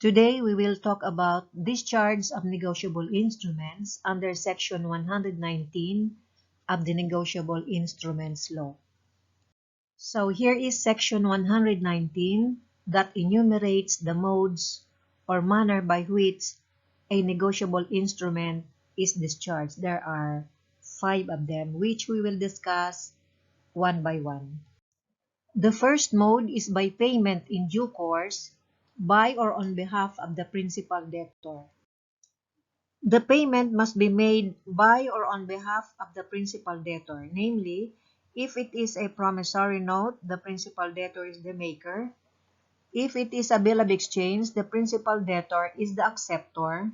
Today, we will talk about discharge of negotiable instruments under Section 119 of the Negotiable Instruments Law. So here is Section 119 that enumerates the modes or manner by which a negotiable instrument is discharged. There are 5 of them, which we will discuss one by one. The first mode is by payment in due course by or on behalf of the principal debtor. The payment must be made by or on behalf of the principal debtor, namely, if it is a promissory note, the principal debtor is the maker. If it is a bill of exchange, the principal debtor is the acceptor.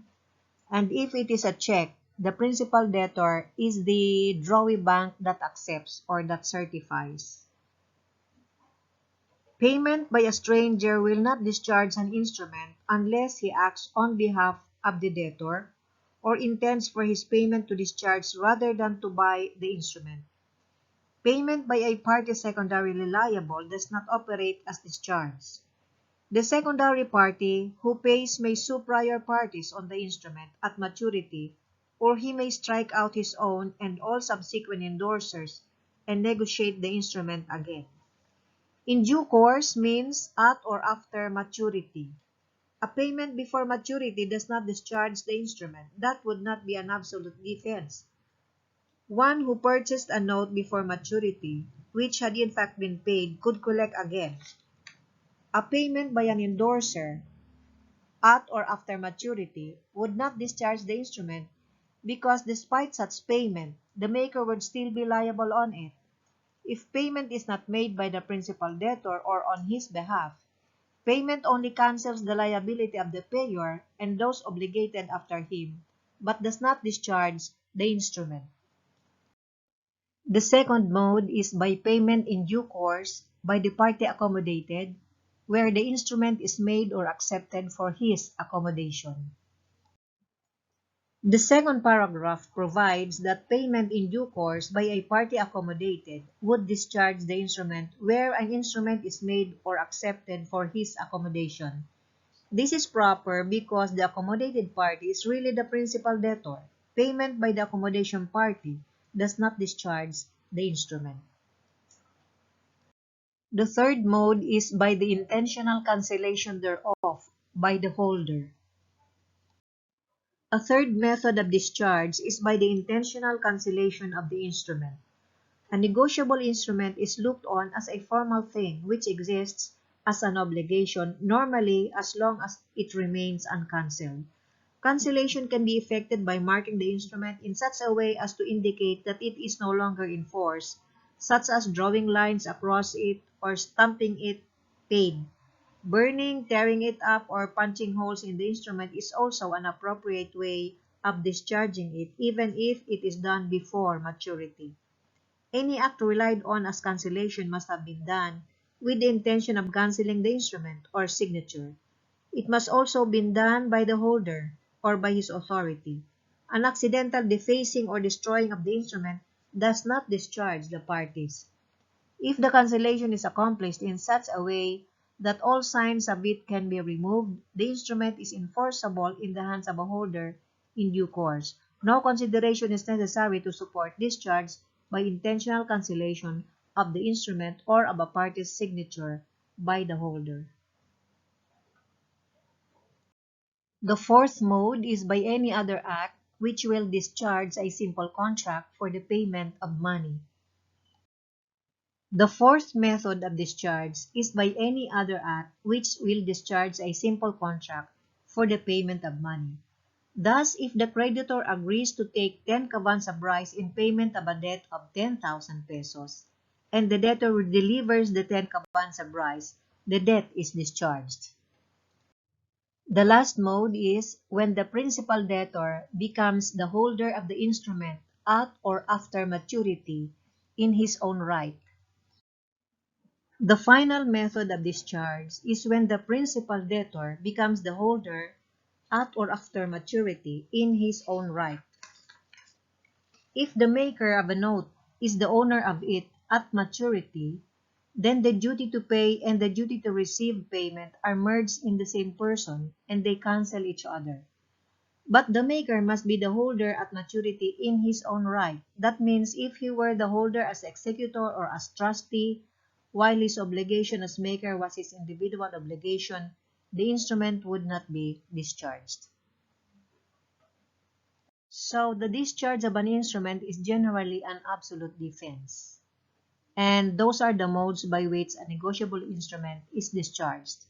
And if it is a check, the principal debtor is the drawee bank that accepts or that certifies. Payment by a stranger will not discharge an instrument unless he acts on behalf of the debtor or intends for his payment to discharge rather than to buy the instrument. Payment by a party secondarily liable does not operate as discharge. The secondary party who pays may sue prior parties on the instrument at maturity, or he may strike out his own and all subsequent endorsers and negotiate the instrument again. In due course means at or after maturity. A payment before maturity does not discharge the instrument. That would not be an absolute defense. One who purchased a note before maturity, which had in fact been paid, could collect again. A payment by an endorser at or after maturity would not discharge the instrument because despite such payment, the maker would still be liable on it. If payment is not made by the principal debtor or on his behalf, payment only cancels the liability of the payer and those obligated after him, but does not discharge the instrument. The second mode is by payment in due course by the party accommodated, where the instrument is made or accepted for his accommodation. The second paragraph provides that payment in due course by a party accommodated would discharge the instrument where an instrument is made or accepted for his accommodation. This is proper because the accommodated party is really the principal debtor. Payment by the accommodation party does not discharge the instrument. The third mode is by the intentional cancellation thereof by the holder. A third method of discharge is by the intentional cancellation of the instrument. A negotiable instrument is looked on as a formal thing which exists as an obligation normally as long as it remains uncancelled. Cancellation can be effected by marking the instrument in such a way as to indicate that it is no longer in force, such as drawing lines across it or stamping it paid. Burning, tearing it up, or punching holes in the instrument is also an appropriate way of discharging it, even if it is done before maturity. Any act relied on as cancellation must have been done with the intention of cancelling the instrument or signature. It must also be done by the holder or by his authority. An accidental defacing or destroying of the instrument does not discharge the parties. If the cancellation is accomplished in such a way that all signs of it can be removed, the instrument is enforceable in the hands of a holder in due course. No consideration is necessary to support discharge by intentional cancellation of the instrument or of a party's signature by the holder. The fourth mode is by any other act which will discharge a simple contract for the payment of money. The fourth method of discharge is by any other act which will discharge a simple contract for the payment of money. Thus, if the creditor agrees to take 10 kabansa rice in payment of a debt of 10,000 pesos, and the debtor delivers the 10 kabansa rice, the debt is discharged. The last mode is when the principal debtor becomes the holder of the instrument at or after maturity in his own right. The final method of discharge is when the principal debtor becomes the holder at or after maturity in his own right. If the maker of a note is the owner of it at maturity, then the duty to pay and the duty to receive payment are merged in the same person and they cancel each other. But the maker must be the holder at maturity in his own right. That means if he were the holder as executor or as trustee, while his obligation as maker was his individual obligation, the instrument would not be discharged. So the discharge of an instrument is generally an absolute defense. And those are the modes by which a negotiable instrument is discharged.